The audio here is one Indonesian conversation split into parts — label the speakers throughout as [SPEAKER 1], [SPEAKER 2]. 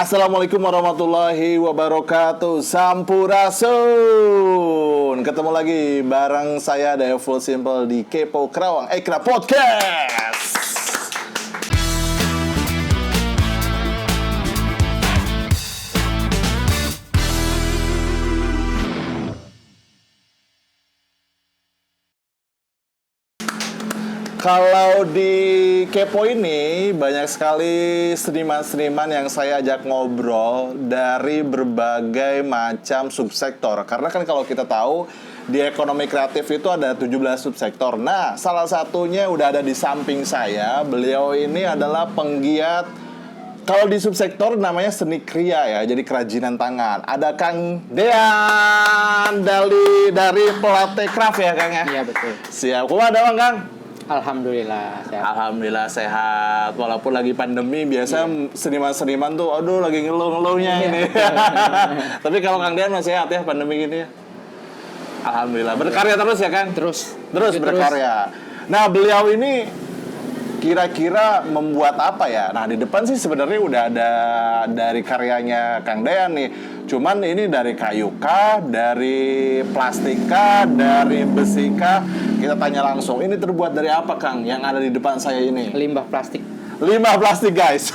[SPEAKER 1] Assalamualaikum warahmatullahi wabarakatuh. Sampurasun. Ketemu lagi bareng saya The Full Simple di Kepo Kerawang Ekra Podcast. Kalau di Kepo ini banyak sekali seniman-seniman yang saya ajak ngobrol dari berbagai macam subsektor. Karena kan kalau kita tahu di ekonomi kreatif itu ada 17 subsektor. Nah, salah satunya udah ada di samping saya. Beliau ini adalah penggiat, kalau di subsektor namanya seni kriya ya, jadi kerajinan tangan. Ada Kang Dean dari Pelate Craft ya Kang ya?
[SPEAKER 2] Iya betul.
[SPEAKER 1] Siap, kumaha ada Bang Kang?
[SPEAKER 2] Alhamdulillah sehat.
[SPEAKER 1] Alhamdulillah sehat. Walaupun lagi pandemi, biasa seniman-seniman tuh, aduh lagi ngeluh-ngeluhnya ini. Tapi kalau Kang Dean masih sehat ya pandemi gini ya. Alhamdulillah. Berkarya terus ya Kang?
[SPEAKER 2] Terus
[SPEAKER 1] Berkarya. Nah, beliau ini kira-kira membuat apa ya? Nah, di depan sih sebenarnya udah ada dari karyanya Kang Dean nih. Cuman ini dari kayu kah, dari plastik kah, dari besi kah? Kita tanya langsung. Ini terbuat dari apa Kang yang ada di depan saya ini?
[SPEAKER 2] Limbah plastik.
[SPEAKER 1] Limbah plastik guys.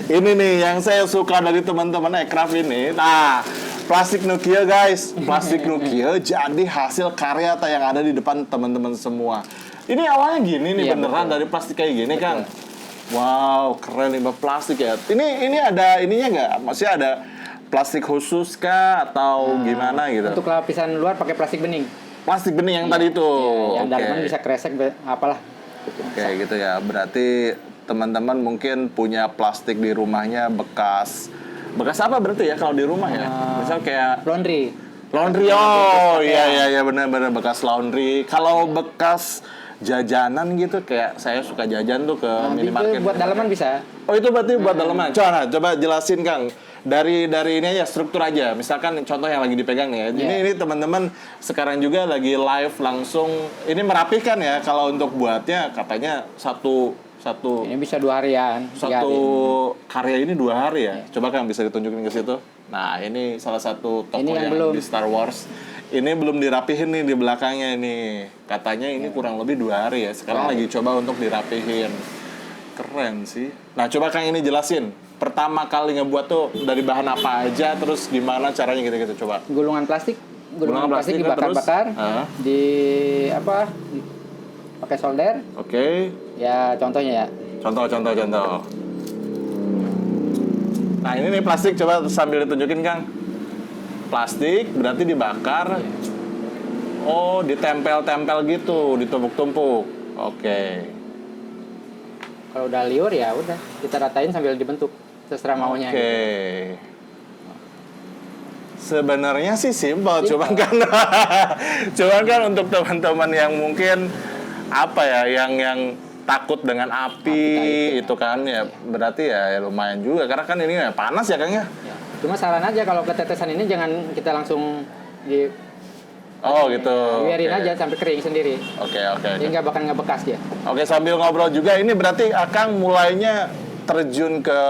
[SPEAKER 1] Ini nih yang saya suka dari teman-teman Ekraf ini. Nah, plastik nukia guys. Plastik nukia jadi hasil karya yang ada di depan teman-teman semua. Ini awalnya gini nih,
[SPEAKER 2] iya,
[SPEAKER 1] beneran
[SPEAKER 2] betul.
[SPEAKER 1] dari plastik kayak gini
[SPEAKER 2] Betul.
[SPEAKER 1] Kang. Wow, keren limbah plastik ya. Ini ada ininya nggak? Maksudnya ada plastik khusus kah atau gimana gitu?
[SPEAKER 2] Untuk lapisan luar pakai plastik bening.
[SPEAKER 1] Plastik bening yang tadi itu.
[SPEAKER 2] Iya, yang
[SPEAKER 1] Oke.
[SPEAKER 2] dalamnya bisa kresek apalah.
[SPEAKER 1] Oke, gitu ya. Berarti teman-teman mungkin punya plastik di rumahnya bekas apa berarti ya kalau di rumah ya? Misal kayak
[SPEAKER 2] Laundry.
[SPEAKER 1] laundry. Oh, iya benar-benar bekas laundry. Kalau bekas jajanan gitu, kayak saya suka jajan tuh ke minimarket.
[SPEAKER 2] Itu buat dalaman bisa.
[SPEAKER 1] Oh, itu berarti buat dalaman. Coba jelasin Kang. Dari ini aja struktur aja. Misalkan contoh yang lagi dipegang nih ya. Ini teman-teman sekarang juga lagi live langsung. Ini merapihkan ya. Kalau untuk buatnya katanya satu
[SPEAKER 2] Ini bisa 2 harian. 3
[SPEAKER 1] satu
[SPEAKER 2] hari.
[SPEAKER 1] karya ini 2 hari ya. Coba Kang bisa ditunjukin ke situ. Nah, ini salah satu toko
[SPEAKER 2] Ini yang
[SPEAKER 1] yang
[SPEAKER 2] belum.
[SPEAKER 1] di Star Wars. Ini belum dirapihin nih di belakangnya ini. Katanya ini kurang lebih 2 hari ya. Sekarang lagi coba untuk dirapihin. Keren sih. Nah, coba Kang ini jelasin. Pertama kali ngebuat tuh dari bahan apa aja, terus gimana caranya gitu-gitu coba.
[SPEAKER 2] Gulungan plastik.
[SPEAKER 1] Gulungan plastik
[SPEAKER 2] dibakar-bakar.
[SPEAKER 1] terus?
[SPEAKER 2] Di apa? Pakai solder.
[SPEAKER 1] Oke.
[SPEAKER 2] Ya contohnya ya.
[SPEAKER 1] Contoh. Nah, ini nih plastik, coba sambil ditunjukin Kang. Plastik berarti dibakar. Oh, ditempel-tempel gitu, ditumpuk-tumpuk. Oke.
[SPEAKER 2] Kalau udah liur ya udah kita ratain sambil dibentuk terserah maunya.
[SPEAKER 1] Oke.
[SPEAKER 2] Gitu.
[SPEAKER 1] Sebenarnya sih simpel, cuman kan untuk teman-teman yang mungkin apa ya, yang takut dengan api itu kan ya, berarti ya lumayan juga karena kan ini ya panas ya Kang ya.
[SPEAKER 2] Ya. Cuma saran aja kalau ketetesan ini jangan kita langsung di
[SPEAKER 1] Oh gitu.
[SPEAKER 2] biarin
[SPEAKER 1] Oke.
[SPEAKER 2] aja sampai kering sendiri.
[SPEAKER 1] Oke.
[SPEAKER 2] Jadi nggak bakal ngebekas dia.
[SPEAKER 1] Oke, sambil ngobrol juga, ini berarti Akang mulainya terjun ke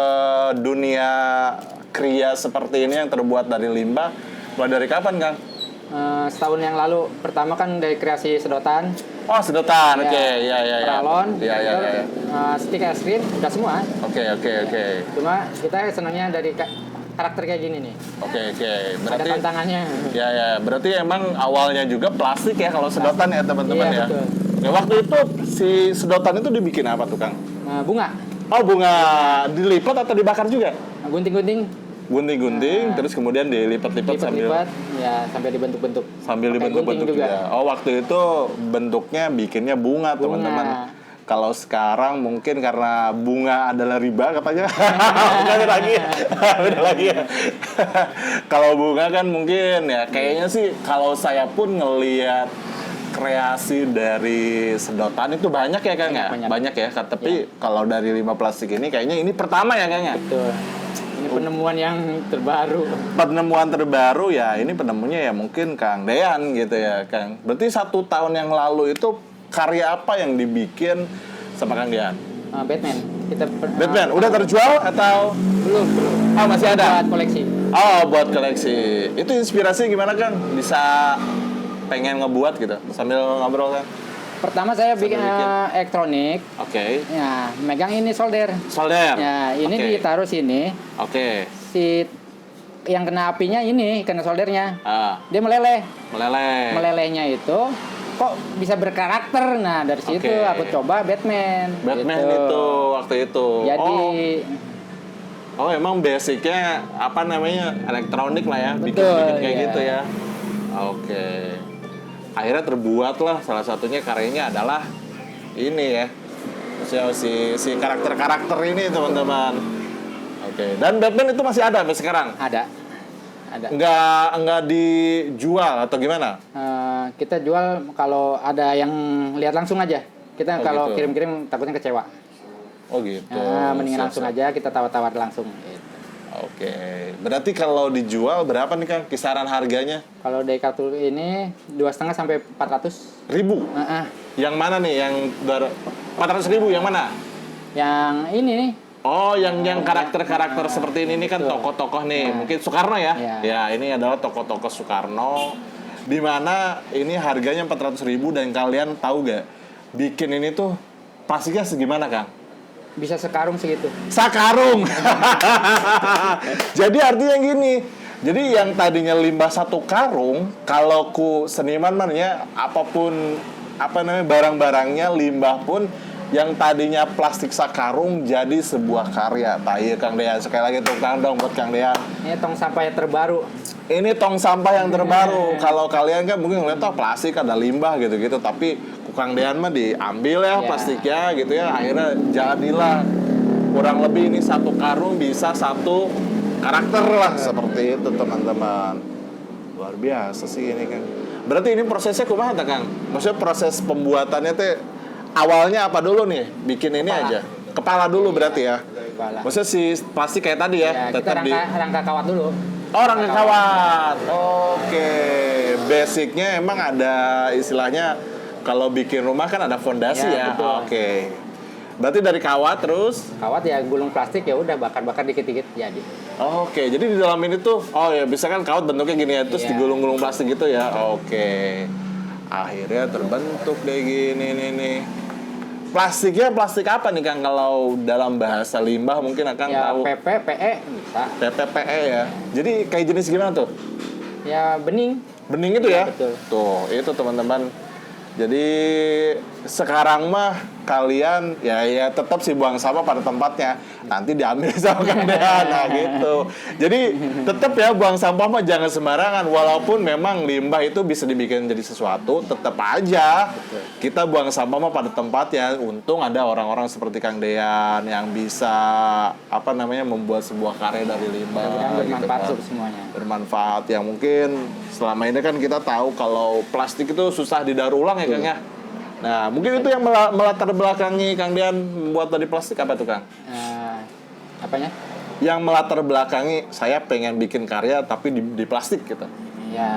[SPEAKER 1] dunia kriya seperti ini yang terbuat dari limbah. Mulai dari kapan, Kang?
[SPEAKER 2] Setahun yang lalu pertama kan dari kreasi sedotan,
[SPEAKER 1] Oh, sedotan.
[SPEAKER 2] Ya,
[SPEAKER 1] Oke, iya.
[SPEAKER 2] paralon,
[SPEAKER 1] Iya.
[SPEAKER 2] stick es krim, udah semua.
[SPEAKER 1] Oke.
[SPEAKER 2] Cuma kita senangnya dari karakter kayak gini nih.
[SPEAKER 1] Oke.
[SPEAKER 2] Ada
[SPEAKER 1] Berarti
[SPEAKER 2] tantangannya.
[SPEAKER 1] ya. Berarti emang awalnya juga plastik ya kalau sedotan ya, teman-teman
[SPEAKER 2] Iya,
[SPEAKER 1] ya.
[SPEAKER 2] betul.
[SPEAKER 1] Ya, waktu itu si sedotan itu dibikin apa tuh, Kang?
[SPEAKER 2] Bunga,
[SPEAKER 1] Oh, bunga dilipat atau dibakar juga?
[SPEAKER 2] gunting-gunting,
[SPEAKER 1] Gunting-gunting, terus kemudian dilipat-lipat sambil
[SPEAKER 2] lipat-lipat, ya sampai dibentuk-bentuk.
[SPEAKER 1] sambil
[SPEAKER 2] Pakai
[SPEAKER 1] dibentuk-bentuk
[SPEAKER 2] gunting
[SPEAKER 1] juga. Oh, waktu itu bentuknya bikinnya bunga, teman-teman. Kalau sekarang mungkin karena bunga adalah riba katanya. Beda lagi ya. Kalau bunga kan mungkin ya kayaknya sih kalau saya pun ngelihat kreasi dari sedotan itu banyak ya Kang ya? Banyak ya. Tapi kalau dari limbah plastik ini kayaknya ini pertama ya Kang ya?
[SPEAKER 2] Betul. Ini penemuan yang terbaru.
[SPEAKER 1] Penemuan terbaru ya, ini penemunya ya mungkin Kang Dean gitu ya Kang. Berarti 1 tahun yang lalu itu karya apa yang dibikin sama Kang Dean?
[SPEAKER 2] Batman.
[SPEAKER 1] Batman udah terjual atau
[SPEAKER 2] belum.
[SPEAKER 1] oh masih ada?
[SPEAKER 2] Buat koleksi.
[SPEAKER 1] Oh, buat koleksi. Itu inspirasi gimana, Kang? Bisa pengen ngebuat gitu sambil ngobrol kan?
[SPEAKER 2] Pertama saya bikin
[SPEAKER 1] bikin.
[SPEAKER 2] elektronik.
[SPEAKER 1] Oke.
[SPEAKER 2] Ya, megang ini solder.
[SPEAKER 1] Solder.
[SPEAKER 2] Ya, ini
[SPEAKER 1] Oke.
[SPEAKER 2] ditaruh sini.
[SPEAKER 1] Oke.
[SPEAKER 2] Si yang kena apinya ini, kena soldernya. Dia meleleh.
[SPEAKER 1] Meleleh.
[SPEAKER 2] Melelehnya itu kok bisa berkarakter. Nah, dari situ
[SPEAKER 1] Oke.
[SPEAKER 2] aku coba Batman.
[SPEAKER 1] Batman
[SPEAKER 2] gitu.
[SPEAKER 1] itu waktu itu.
[SPEAKER 2] Jadi
[SPEAKER 1] Oh, emang basicnya apa namanya elektronik lah ya,
[SPEAKER 2] Betul,
[SPEAKER 1] bikin kayak
[SPEAKER 2] iya.
[SPEAKER 1] gitu ya. Oke. Akhirnya terbuat lah salah satunya karyanya adalah ini ya. Si karakter-karakter ini teman-teman. Oke. Dan Batman itu masih ada sampai sekarang.
[SPEAKER 2] ada.
[SPEAKER 1] Nggak dijual atau gimana?
[SPEAKER 2] Kita jual kalau ada yang lihat langsung aja.
[SPEAKER 1] Oh,
[SPEAKER 2] Kita kalau
[SPEAKER 1] gitu.
[SPEAKER 2] kirim-kirim takutnya kecewa.
[SPEAKER 1] Oh gitu.
[SPEAKER 2] Mendingan langsung
[SPEAKER 1] Siap-siap.
[SPEAKER 2] aja kita tawar-tawar langsung. Gitu.
[SPEAKER 1] Oke. Berarti kalau dijual berapa nih Kang kisaran harganya?
[SPEAKER 2] Kalau dari kartu ini 2,5 sampai 400.
[SPEAKER 1] Ribu. Yang mana nih? Yang 400.000 yang mana?
[SPEAKER 2] Yang ini nih.
[SPEAKER 1] Oh, yang karakter-karakter seperti ini kan
[SPEAKER 2] Betul.
[SPEAKER 1] tokoh-tokoh nih.
[SPEAKER 2] Nah.
[SPEAKER 1] Mungkin Soekarno ya?
[SPEAKER 2] Iya.
[SPEAKER 1] Ya, ini adalah tokoh-tokoh Soekarno. Di mana ini harganya 400.000 dan kalian tahu gak? Bikin ini tuh plastiknya segimana, Kang?
[SPEAKER 2] Bisa sekarung segitu.
[SPEAKER 1] Sakarung. Jadi artinya gini. Jadi yang tadinya limbah satu karung, kalau ku seniman man ya, apapun apa namanya barang-barangnya limbah pun yang tadinya plastik sakarung jadi sebuah karya. Iya Kang Dean, sekali lagi tepuk tangan dong buat Kang Dean.
[SPEAKER 2] Ini tong sampah yang terbaru.
[SPEAKER 1] Ini tong sampah yang terbaru. Kalau kalian kan mungkin ngeliat oh plastik ada limbah gitu-gitu, tapi Kang Dean mah diambil ya
[SPEAKER 2] Ya.
[SPEAKER 1] plastiknya gitu ya. Akhirnya jadilah kurang lebih ini satu karung bisa satu karakter lah seperti itu teman-teman. Luar biasa sih ini kan. Berarti ini prosesnya kumaha ta, Kang? Maksudnya proses pembuatannya teh awalnya apa dulu nih? Bikin ini
[SPEAKER 2] Kepala.
[SPEAKER 1] aja. Kepala dulu berarti ya.
[SPEAKER 2] Kepala.
[SPEAKER 1] Maksudnya si plastik kayak tadi ya,
[SPEAKER 2] Ya, kita rangka kawat dulu.
[SPEAKER 1] Oh, rangka kawat. Oke. Basicnya emang ada istilahnya kalau bikin rumah kan ada fondasi ya.
[SPEAKER 2] Ya, betul.
[SPEAKER 1] Oke. Berarti dari kawat terus.
[SPEAKER 2] Kawat ya gulung plastik ya udah bakar-bakar dikit-dikit jadi.
[SPEAKER 1] Oke. Jadi di dalam ini tuh oh ya bisa kan kawat bentuknya gini ya terus
[SPEAKER 2] Iya.
[SPEAKER 1] digulung-gulung plastik gitu ya. Oke. Akhirnya terbentuk deh gini nih. Plastiknya plastik apa nih Kang kalau dalam bahasa limbah mungkin akan
[SPEAKER 2] Ya
[SPEAKER 1] tahu.
[SPEAKER 2] PP, PE bisa.
[SPEAKER 1] PPPE ya. Jadi kayak jenis gimana tuh?
[SPEAKER 2] Ya bening.
[SPEAKER 1] Bening itu ya?
[SPEAKER 2] Ya, betul.
[SPEAKER 1] Tuh, itu teman-teman. Jadi sekarang mah kalian ya tetap sih buang sampah pada tempatnya. Nanti diambil sama Kang Dean nah gitu. Jadi tetap ya buang sampah mah jangan sembarangan walaupun memang limbah itu bisa dibikin jadi sesuatu, tetap aja kita buang sampah mah pada tempatnya. Untung ada orang-orang seperti Kang Dean yang bisa apa namanya membuat sebuah karya dari limbah
[SPEAKER 2] Mudah-mudahan bermanfaat
[SPEAKER 1] gitu kan.
[SPEAKER 2] untuk semuanya.
[SPEAKER 1] Bermanfaat yang mungkin selama ini kan kita tahu kalau plastik itu susah didaur ulang ya Kang ya. Nah mungkin itu yang melatar belakangi Kang Dean membuat dari plastik apa tuh Kang?
[SPEAKER 2] Apanya?
[SPEAKER 1] Yang melatar belakangi saya pengen bikin karya tapi di plastik gitu.
[SPEAKER 2] Ya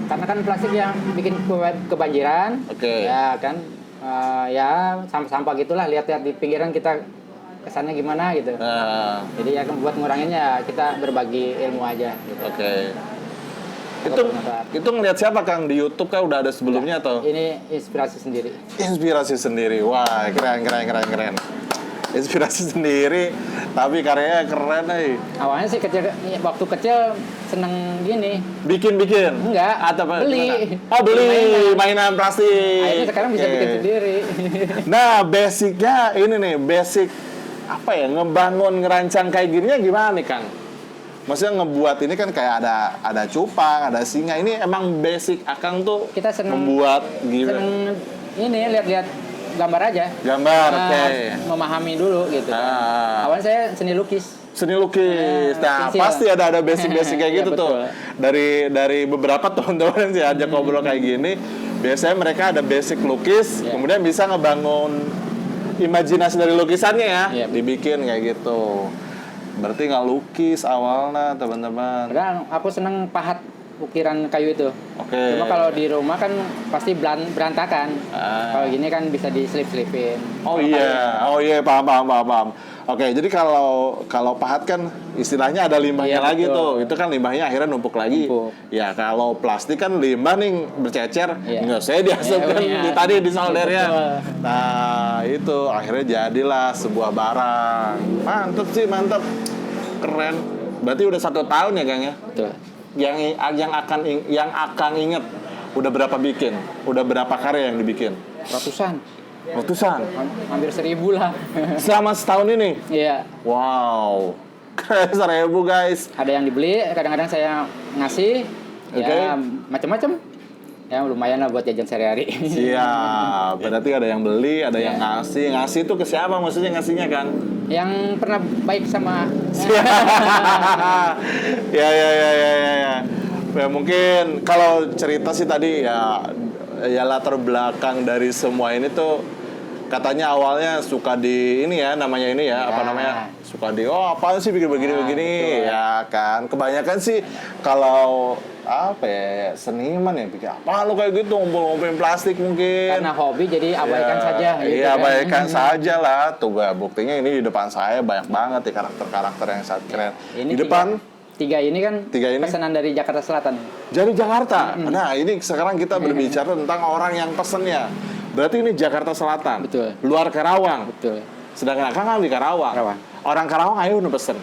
[SPEAKER 2] karena kan plastik yang bikin kebanjiran.
[SPEAKER 1] Oke.
[SPEAKER 2] Ya kan. Ya sampah-sampah gitulah, lihat-lihat di pinggiran kita kesannya gimana gitu.
[SPEAKER 1] Nah,
[SPEAKER 2] Jadi ya buat nguranginnya kita berbagi ilmu aja gitu.
[SPEAKER 1] oke. Itu ngelihat siapa Kang di YouTube kan udah ada sebelumnya atau?
[SPEAKER 2] Ini inspirasi sendiri.
[SPEAKER 1] Inspirasi sendiri. Wah, keren. Inspirasi sendiri, tapi karyanya keren nih.
[SPEAKER 2] Awalnya sih waktu kecil seneng gini.
[SPEAKER 1] Bikin.
[SPEAKER 2] Enggak,
[SPEAKER 1] Atau apa?
[SPEAKER 2] beli.
[SPEAKER 1] Gimana? Oh, beli mainan plastik.
[SPEAKER 2] Akhirnya sekarang bisa
[SPEAKER 1] Oke.
[SPEAKER 2] bikin sendiri.
[SPEAKER 1] Nah, basicnya ini nih, basic apa ya? Ngebangun, ngerancang kayak gininya gimana nih, Kang? Maksudnya ngebuat ini kan kayak ada cupang, ada singa. Ini emang basic Akang tuh
[SPEAKER 2] Kita seneng
[SPEAKER 1] membuat gitu.
[SPEAKER 2] Seneng ini lihat-lihat gambar aja.
[SPEAKER 1] Gambar,
[SPEAKER 2] Nah,
[SPEAKER 1] oke.
[SPEAKER 2] memahami dulu gitu.
[SPEAKER 1] Ah.
[SPEAKER 2] Awalnya saya seni lukis.
[SPEAKER 1] Seni lukis. Nah,
[SPEAKER 2] pensil.
[SPEAKER 1] pasti ada basic-basic kayak
[SPEAKER 2] Ya,
[SPEAKER 1] gitu tuh.
[SPEAKER 2] betul.
[SPEAKER 1] Dari beberapa teman-teman sih ajak ngobrol kayak gini, biasanya mereka ada basic lukis,
[SPEAKER 2] Ya.
[SPEAKER 1] kemudian bisa ngebangun imajinasi dari lukisannya ya,
[SPEAKER 2] Ya.
[SPEAKER 1] dibikin kayak gitu. Berarti nggak lukis awalnya, teman-teman.
[SPEAKER 2] Padahal aku seneng pahat ukiran kayu itu.
[SPEAKER 1] Oke.
[SPEAKER 2] Cuma kalau di rumah kan pasti berantakan. Kalau gini kan bisa diselip-selipin.
[SPEAKER 1] Oh iya, paham. Oke, jadi kalau pahat kan istilahnya ada limbahnya
[SPEAKER 2] Iya,
[SPEAKER 1] lagi
[SPEAKER 2] betul.
[SPEAKER 1] tuh. Itu kan limbahnya akhirnya numpuk lagi.
[SPEAKER 2] Numpuk.
[SPEAKER 1] Ya kalau plastik kan limbah nih bercecer,
[SPEAKER 2] Iya.
[SPEAKER 1] nggak saya diasupkan
[SPEAKER 2] Iya,
[SPEAKER 1] tadi di soldernya.
[SPEAKER 2] betul.
[SPEAKER 1] Nah itu akhirnya jadilah sebuah barang. Mantep, keren. Berarti udah 1 tahun ya, Kang ya?
[SPEAKER 2] Betul.
[SPEAKER 1] Yang akan inget udah berapa bikin? Udah berapa karya yang dibikin?
[SPEAKER 2] Ratusan, hampir 1.000 lah.
[SPEAKER 1] Selama setahun ini?
[SPEAKER 2] Iya.
[SPEAKER 1] Wow, keren 1.000 guys.
[SPEAKER 2] Ada yang dibeli, kadang-kadang saya ngasih.
[SPEAKER 1] Oke.
[SPEAKER 2] Ya macam-macam. Ya lumayan lah buat jajan sehari-hari.
[SPEAKER 1] Iya, berarti ada yang beli, ada yang ngasih. Ngasih itu ke siapa maksudnya ngasihnya, Kang?
[SPEAKER 2] Yang pernah baik sama
[SPEAKER 1] Ya. Ya mungkin kalau cerita sih tadi ya latar belakang dari semua ini tuh katanya awalnya suka di ini ya namanya ini ya, apa namanya, suka di apaan sih bikin begini ya kan, kebanyakan sih kalau apa ya seniman ya bikin apa lo kayak gitu ngumpulin plastik mungkin
[SPEAKER 2] karena hobi jadi abaikan saja gitu.
[SPEAKER 1] Iya,
[SPEAKER 2] kan.
[SPEAKER 1] abaikan saja lah tuh buktinya ini di depan saya banyak banget ya karakter-karakter yang sangat keren.
[SPEAKER 2] Ini
[SPEAKER 1] Di depan
[SPEAKER 2] tiga ini kan pesanan dari Jakarta Selatan.
[SPEAKER 1] jadi Jakarta. Nah, ini sekarang kita berbicara tentang orang yang pesennya. Berarti ini Jakarta Selatan.
[SPEAKER 2] Betul.
[SPEAKER 1] Luar Karawang.
[SPEAKER 2] Betul.
[SPEAKER 1] Sedangkan Akang kan di Karawang. Orang Karawang ayo nu pesen.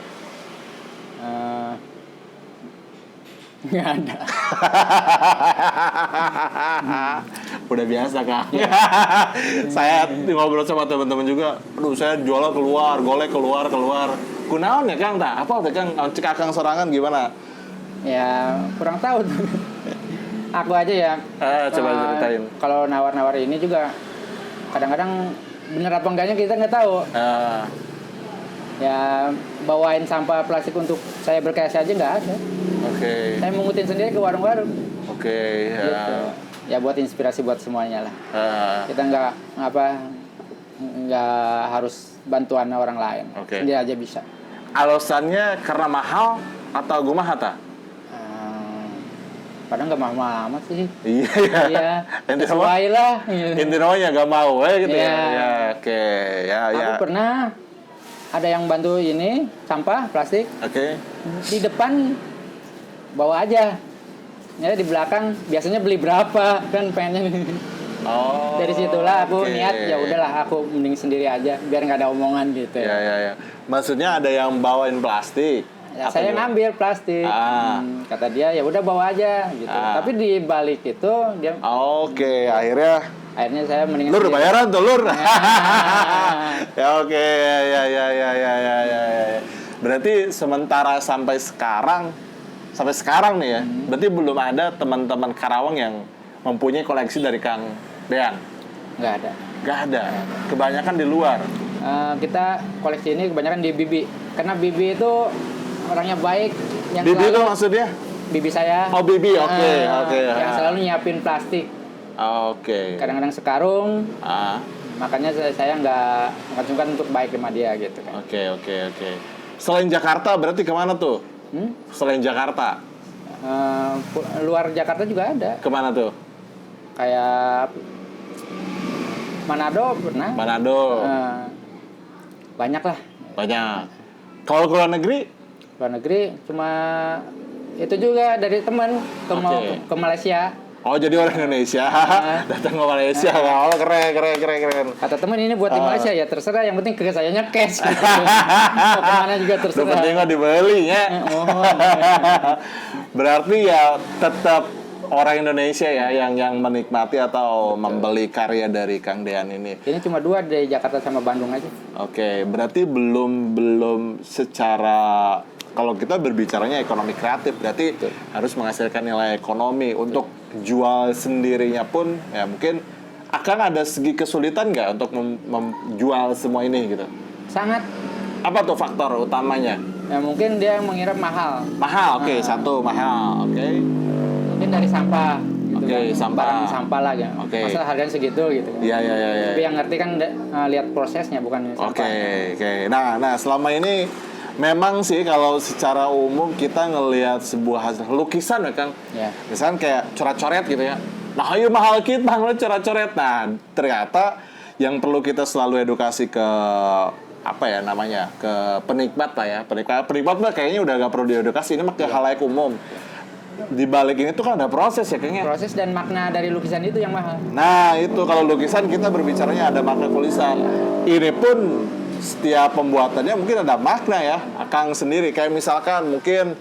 [SPEAKER 2] Nggak ada.
[SPEAKER 1] Udah biasa, Kang. Saya ngobrol sama teman-teman juga. Aduh, saya jualan keluar, golek keluar. Kunaon ya, Kang? Apa teh, Kang? Cek Akang sorangan gimana?
[SPEAKER 2] Ya kurang tahu. Aku aja ya.
[SPEAKER 1] Coba ceritain.
[SPEAKER 2] Kalau nawar-nawar ini juga kadang-kadang bener apa enggaknya kita nggak tahu. Ya bawain sampah plastik untuk saya berkreasi aja nggak ada.
[SPEAKER 1] Oke.
[SPEAKER 2] Saya mungutin sendiri ke warung-warung.
[SPEAKER 1] Oke.
[SPEAKER 2] Gitu. Ya buat inspirasi buat semuanya lah. Kita nggak harus bantuan orang lain.
[SPEAKER 1] Oke.
[SPEAKER 2] Sendiri aja bisa.
[SPEAKER 1] Alasannya karena mahal atau gumaha ta?
[SPEAKER 2] Padahal nggak mahal amat sih.
[SPEAKER 1] Iya.
[SPEAKER 2] Sesuai lah.
[SPEAKER 1] Intinya nggak mau gitu ya. Ya, oke.
[SPEAKER 2] Aku pernah ada yang bantu ini sampah plastik.
[SPEAKER 1] Oke.
[SPEAKER 2] Di depan bawa aja. Ya di belakang biasanya beli berapa kan pengennya. Dari situlah aku niat ya udahlah aku mending sendiri aja biar nggak ada omongan gitu.
[SPEAKER 1] Ya. Maksudnya ada yang bawain plastik.
[SPEAKER 2] Ya, saya ngambil plastik. Kata dia ya udah bawa aja gitu. Tapi di balik itu dia akhirnya saya mendingan
[SPEAKER 1] lur
[SPEAKER 2] sendiri.
[SPEAKER 1] bayaran tuh lur. Ya oke. Ya. Berarti sementara sampai sekarang nih ya. Berarti belum ada teman-teman Karawang yang mempunyai koleksi dari Kang Dean.
[SPEAKER 2] Nggak ada.
[SPEAKER 1] Kebanyakan di luar.
[SPEAKER 2] Kita koleksi ini kebanyakan di Bibi. Karena Bibi itu orangnya baik. Yang
[SPEAKER 1] Bibi itu
[SPEAKER 2] selalu,
[SPEAKER 1] maksudnya?
[SPEAKER 2] Bibi saya.
[SPEAKER 1] Oh Bibi, oke.
[SPEAKER 2] Yang selalu nyiapin plastik.
[SPEAKER 1] Oke.
[SPEAKER 2] Kadang-kadang sekarung. Makanya saya nggak sungkan untuk baik sama dia gitu kan.
[SPEAKER 1] Oke. Selain Jakarta berarti kemana tuh? Selain Jakarta?
[SPEAKER 2] Luar Jakarta juga ada.
[SPEAKER 1] Kemana tuh?
[SPEAKER 2] Kayak Manado pernah. Banyak lah.
[SPEAKER 1] Banyak. Kalau ke luar negeri?
[SPEAKER 2] Luar negeri cuma itu juga dari teman ke Malaysia.
[SPEAKER 1] Oh jadi orang Indonesia datang ke Malaysia. Oh keren.
[SPEAKER 2] Kata teman ini buat di Malaysia ya terserah yang penting ke sayanya cash. Gitu. Mau kemana juga terserah.
[SPEAKER 1] Yang penting mah dibeli ya. Berarti ya tetap orang Indonesia ya yang menikmati atau membeli karya dari Kang Dean ini.
[SPEAKER 2] Ini cuma 2 dari Jakarta sama Bandung aja.
[SPEAKER 1] Oke, berarti belum secara kalau kita berbicaranya ekonomi kreatif berarti harus menghasilkan nilai ekonomi untuk jual sendirinya pun ya mungkin akan ada segi kesulitan nggak untuk menjual semua ini gitu.
[SPEAKER 2] Sangat.
[SPEAKER 1] Apa tuh faktor utamanya?
[SPEAKER 2] Ya mungkin dia mengira mahal.
[SPEAKER 1] Oke. Satu mahal, oke.
[SPEAKER 2] Mungkin dari sampah. Gitu kan.
[SPEAKER 1] Sampah.
[SPEAKER 2] Barang sampah lah ya. Masa harganya segitu gitu.
[SPEAKER 1] Iya.
[SPEAKER 2] Tapi yang ngerti kan lihat prosesnya bukan sampah.
[SPEAKER 1] Oke. Nah selama ini Memang sih kalau secara umum kita ngelihat sebuah hasil lukisan ya Kang.
[SPEAKER 2] Ya.
[SPEAKER 1] Misalkan kayak coret-coret gitu ya. Nah, ayo mahal kita lo coret-coret. Nah, ternyata yang perlu kita selalu edukasi ke apa ya namanya? Ke penikmat lah ya. Penikmat mah kayaknya udah gak perlu diedukasi, ini mah ke halayak umum. Di balik ini tuh kan ada proses ya kayaknya.
[SPEAKER 2] Proses dan makna dari lukisan itu yang mahal.
[SPEAKER 1] Nah, itu kalau lukisan kita berbicaranya ada makna tulisan. Ini pun setiap pembuatannya mungkin ada makna ya. Akang sendiri kayak misalkan mungkin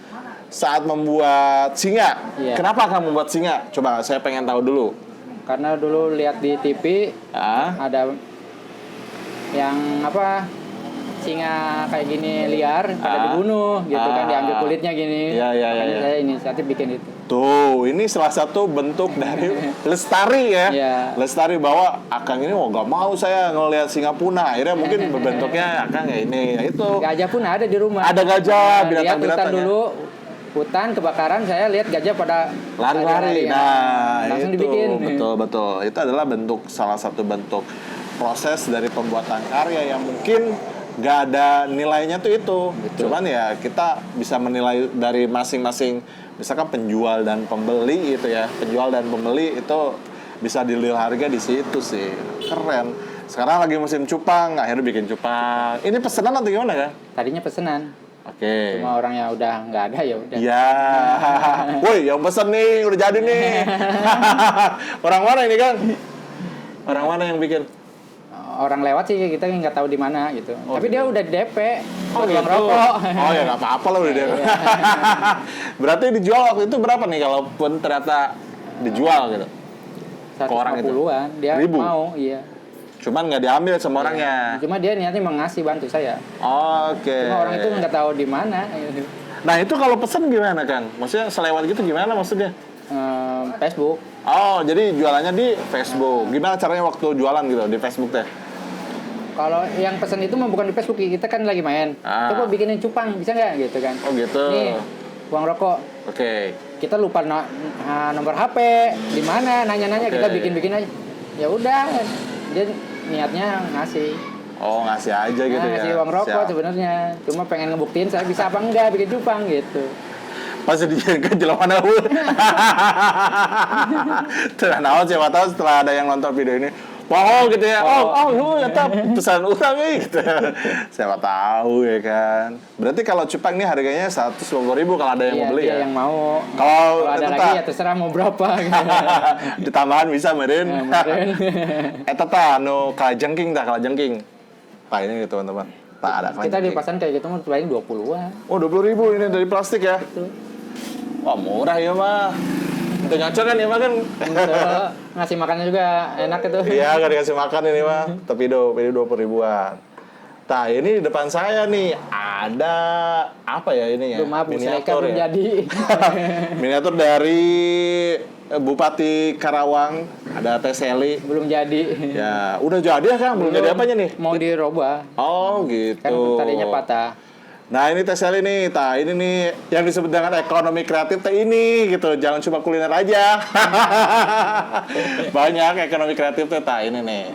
[SPEAKER 1] saat membuat singa.
[SPEAKER 2] Iya.
[SPEAKER 1] Kenapa Akang membuat singa? Coba saya pengen tahu dulu.
[SPEAKER 2] Karena dulu lihat di TV ada yang apa singa kayak gini liar pada dibunuh gitu kan, diambil kulitnya gini.
[SPEAKER 1] Iya.
[SPEAKER 2] Makanya saya inisiatif bikin itu.
[SPEAKER 1] Tuh, ini salah satu bentuk dari lestari ya.
[SPEAKER 2] Iya.
[SPEAKER 1] Lestari bahwa Akang ini gak mau saya ngelihat singa punah. Akhirnya mungkin bentuknya Akang ya ini, ya itu.
[SPEAKER 2] Gajah pun ada di rumah.
[SPEAKER 1] Ada gajah,
[SPEAKER 2] Lihat
[SPEAKER 1] binatang-binatang
[SPEAKER 2] hutan
[SPEAKER 1] ya.
[SPEAKER 2] dulu, hutan kebakaran, saya lihat gajah pada
[SPEAKER 1] Lari-lari.
[SPEAKER 2] ya.
[SPEAKER 1] Nah,
[SPEAKER 2] Langsung
[SPEAKER 1] itu
[SPEAKER 2] dibikin.
[SPEAKER 1] betul. Itu adalah salah satu bentuk proses dari pembuatan karya yang mungkin gak ada nilainya tuh itu.
[SPEAKER 2] Betul.
[SPEAKER 1] Cuman ya kita bisa menilai dari masing-masing, misalkan penjual dan pembeli itu ya. Penjual dan pembeli itu bisa dilihat harga di situ sih. Keren. Sekarang lagi musim cupang, akhirnya bikin cupang. Ini pesanan atau gimana kan?
[SPEAKER 2] Tadinya pesenan,
[SPEAKER 1] Oke.
[SPEAKER 2] cuma orangnya udah nggak ada ya udah.
[SPEAKER 1] Iya. Woi, yang pesen nih udah jadi nih. Orang mana ini kan? Orang mana yang bikin?
[SPEAKER 2] Orang lewat sih kita nggak tahu di mana gitu.
[SPEAKER 1] Oh,
[SPEAKER 2] Tapi
[SPEAKER 1] gitu.
[SPEAKER 2] dia udah di DP.
[SPEAKER 1] Oh
[SPEAKER 2] buat
[SPEAKER 1] gitu.
[SPEAKER 2] uang rokok.
[SPEAKER 1] Oh ya nggak apa-apa lah udah deh. Berarti dijual waktu itu berapa nih kalaupun ternyata dijual gitu? Ke orang itu?
[SPEAKER 2] 150-an dia
[SPEAKER 1] Ribu?
[SPEAKER 2] mau, iya.
[SPEAKER 1] Cuman nggak diambil sama orangnya.
[SPEAKER 2] Cuma dia niatnya mau ngasih bantu saya.
[SPEAKER 1] Oke.
[SPEAKER 2] Cuma orang itu nggak tahu di mana.
[SPEAKER 1] Nah itu kalau pesen gimana Kang? Maksudnya selewat gitu gimana maksudnya?
[SPEAKER 2] Facebook.
[SPEAKER 1] Oh jadi jualannya di Facebook. Gimana caranya waktu jualan gitu di Facebook teh?
[SPEAKER 2] Kalau yang pesan itu mah bukan di Facebook, kita kan lagi main. Coba bikinin cupang, bisa nggak gitu kan?
[SPEAKER 1] Oh gitu.
[SPEAKER 2] Nih, uang rokok.
[SPEAKER 1] Oke.
[SPEAKER 2] Kita lupa nomor HP, di mana? Nanya-nanya, kita
[SPEAKER 1] Oke.
[SPEAKER 2] bikin ya. Ya udah, dia niatnya ngasih.
[SPEAKER 1] Oh ngasih aja gitu ya.
[SPEAKER 2] Ngasih uang rokok
[SPEAKER 1] Siap.
[SPEAKER 2] sebenarnya. Cuma pengen ngebuktiin saya bisa apa enggak bikin cupang gitu.
[SPEAKER 1] Pasti dijadikan jelema nahu. Terus naon siapa tahu setelah ada yang nonton video ini, wow gitu ya. Oh, eta pesan urang gitu. Siapa tahu ya kan. Berarti kalau cupang ini harganya 150.000 kalau ada yang
[SPEAKER 2] Iya,
[SPEAKER 1] mau beli
[SPEAKER 2] dia
[SPEAKER 1] ya.
[SPEAKER 2] yang mau.
[SPEAKER 1] Kalau
[SPEAKER 2] ada
[SPEAKER 1] eta
[SPEAKER 2] lagi
[SPEAKER 1] tah,
[SPEAKER 2] ya terserah mau berapa gitu.
[SPEAKER 1] ditambahan bisa meureun.
[SPEAKER 2] Ya, mungkin.
[SPEAKER 1] Eta tah anu kalajengking. Nah ini nih teman-teman. Tak ada
[SPEAKER 2] Kita di
[SPEAKER 1] kalajengking.
[SPEAKER 2] pasaran kayak gitu mah paling 20-an.
[SPEAKER 1] Oh 20.000 ini dari plastik ya.
[SPEAKER 2] Gitu.
[SPEAKER 1] Wah murah ya mah. Itu ngaco kan ya mah kan.
[SPEAKER 2] Untuk ngasih makannya juga enak itu.
[SPEAKER 1] Iya gak dikasih makan ini mah. Tapi ini 20.000-an. Nah ini di depan saya nih ada apa ya ini ya?
[SPEAKER 2] Belum maaf, Musreka belum
[SPEAKER 1] ya.
[SPEAKER 2] jadi.
[SPEAKER 1] Miniatur dari Bupati Karawang. Ada Teh Seli.
[SPEAKER 2] Belum jadi.
[SPEAKER 1] Ya udah jadi ya Kang? Belum jadi apanya nih?
[SPEAKER 2] Mau dirubah.
[SPEAKER 1] Oh
[SPEAKER 2] Kan
[SPEAKER 1] gitu.
[SPEAKER 2] tadinya patah.
[SPEAKER 1] Nah ini Teh Seli nih, ini nih yang disebut dengan ekonomi kreatif teh ini gitu, jangan cuma kuliner aja. Banyak ekonomi kreatif teh ini nih.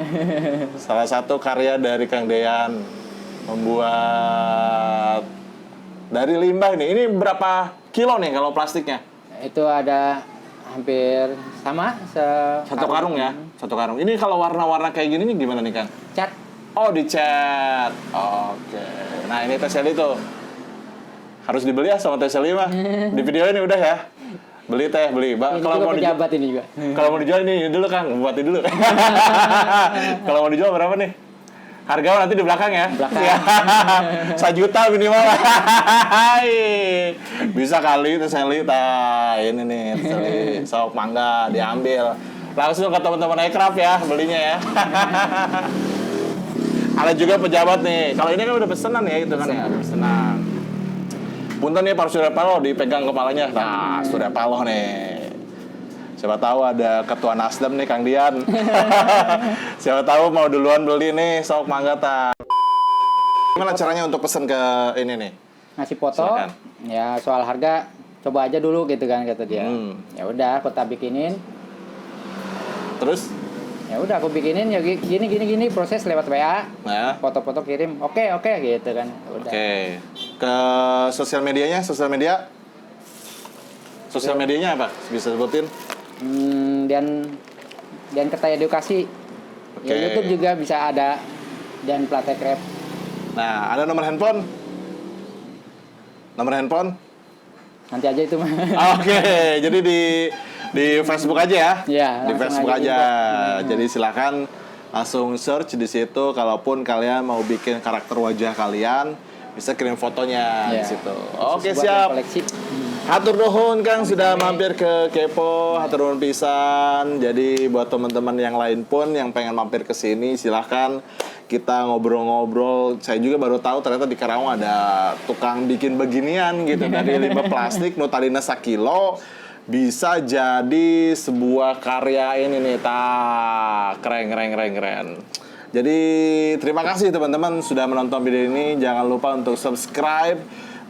[SPEAKER 1] Salah satu karya dari Kang Dean membuat dari limbah ini. Ini berapa kilo nih kalau plastiknya?
[SPEAKER 2] Itu ada hampir sama
[SPEAKER 1] Satu karung ya, satu karung. Ini kalau warna-warna kayak gini nih gimana nih Kang?
[SPEAKER 2] cat.
[SPEAKER 1] Oh dicat. Oke. Nah ini Teh Seli tuh harus dibeli ya sama Teh Seli mah. Di video ini udah ya. Beli teh, beli.
[SPEAKER 2] Ini
[SPEAKER 1] Kalau
[SPEAKER 2] juga
[SPEAKER 1] mau dijual,
[SPEAKER 2] pejabat ini juga.
[SPEAKER 1] kalau mau dijual ini dulu Kang, buatin dulu. Kalau mau dijual berapa nih? Harga nanti di belakang ya.
[SPEAKER 2] Belakang.
[SPEAKER 1] Ya. 1 juta minimal. Bisa kali Teh Seli. Nah, ini nih Teh Seli. Sok mangga diambil. Langsung ke teman-teman Ekraf ya belinya ya. Ada juga pejabat nih. Kalau ini kan udah pesanan ya itu kan ya, pesanan. Punten nih Pak Surya Paloh dipegang kepalanya. Nah, Surya Paloh nih. Siapa tahu ada ketua Nasdem nih Kang Dian. Siapa tahu mau duluan beli nih, sok mangga ta. Gimana caranya untuk pesen ke ini nih?
[SPEAKER 2] Ngasih foto.
[SPEAKER 1] Silakan.
[SPEAKER 2] Ya soal harga coba aja dulu gitu kan kata dia. Ya udah aku tak bikinin.
[SPEAKER 1] Terus?
[SPEAKER 2] Ya udah aku bikinin ya gini proses lewat WA.
[SPEAKER 1] Nah,
[SPEAKER 2] Foto-foto kirim. Oke gitu kan. Udah.
[SPEAKER 1] oke. Ke sosial medianya, sosial medianya apa? Bisa sebutin?
[SPEAKER 2] Dan Kerta Edukasi.
[SPEAKER 1] Oke.
[SPEAKER 2] Ya, YouTube juga bisa ada dan Platek Rap.
[SPEAKER 1] Nah, ada nomor handphone? Nomor handphone?
[SPEAKER 2] Nanti aja itu mah.
[SPEAKER 1] Oke, jadi di Facebook aja ya?
[SPEAKER 2] Iya,
[SPEAKER 1] Di
[SPEAKER 2] langsung
[SPEAKER 1] Facebook
[SPEAKER 2] aja
[SPEAKER 1] aja. Jadi silakan langsung search di situ. Kalaupun kalian mau bikin karakter wajah kalian, bisa kirim fotonya di
[SPEAKER 2] Iya.
[SPEAKER 1] situ.
[SPEAKER 2] Khusus
[SPEAKER 1] Oke,
[SPEAKER 2] buat
[SPEAKER 1] siap.
[SPEAKER 2] yang koleksi.
[SPEAKER 1] Hatur nuhun Kang sudah mampir ke Kepo, hatur nuhun pisan. Jadi buat teman-teman yang lain pun yang pengen mampir ke sini silahkan kita ngobrol-ngobrol. Saya juga baru tahu ternyata di Karawang ada tukang bikin beginian gitu dari limbah plastik nutalina sakilo bisa jadi sebuah karya ini nih, keren. Jadi terima kasih teman-teman sudah menonton video ini. Jangan lupa untuk subscribe,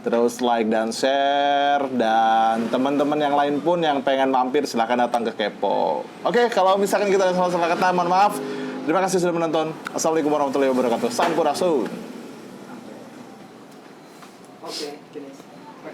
[SPEAKER 1] terus like dan share, dan teman-teman yang lain pun yang pengen mampir silahkan datang ke Kepo. Oke, kalau misalkan kita ada salah-salah kata, mohon maaf. Terima kasih sudah menonton. Assalamualaikum warahmatullahi wabarakatuh. Sampurasun.